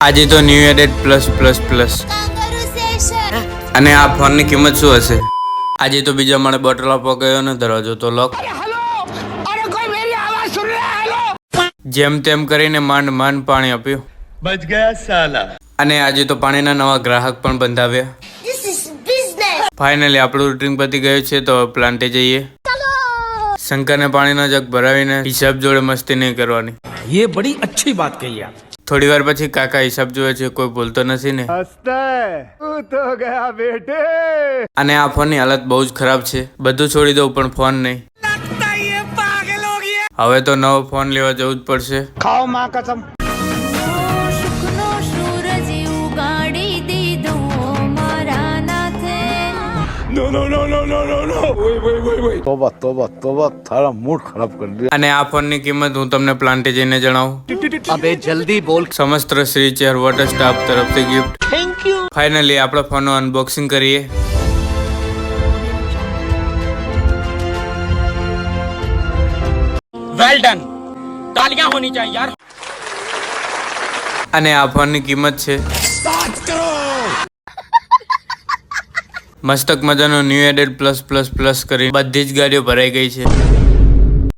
આજે તો new added plus plus plus અને આ ફોનની કિંમત શું હશે? આજે તો બીજા માળે બોટલ આપવા ગયો ને દરવાજો તો લોક. જેમ તેમ કરીને માંડ માંડ પાણી આપ્યું. બચ ગયા સાલા. અને આજે તો પાણીના નવા ગ્રાહક પણ બંધાવ્યા. ફાઇનલી આપણું રૂટિન પતી ગયું છે તો પ્લાન્ટે જઈએ. શંકરને પાણીનો જગ ભરાવીને હિસાબ જોડે મસ્તી નહીં કરવાની. ये बड़ी अच्छी बात कही आप. થોડી વાર પછી કાકા હિસાબ જોવે છે, કોઈ ભૂલતો નથી ને. તો ગયા બેટે. અને આ ફોનની હાલત બહુ જ ખરાબ છે. બધું છોડી દઉં પણ ફોન નહીં. હવે તો નવો ફોન લેવા જવું જ પડશે. ખાઓ માં કસમ. તોબા તોબા તોબા, તારા મૂડ ખરાબ કરી દે. અને આ ફોનની કિંમત હું તમને પ્લાન્ટે જઈને જણાવું. अबे जल्दी बोल. સમસ્ત શ્રી ચેર વોટર સ્ટાફ તરફથી ગિફ્ટ. Thank you. ફાઇનલી આપણા ફોનનું અનબોક્સિંગ કરીએ. Well done. तालियां होनी चाहिए यार. અને આ ફોનની કિંમત છે મસ્તક મજાનો new added plus plus plus કરી બધી જ ગાડીઓ ભરાઈ ગઈ છે.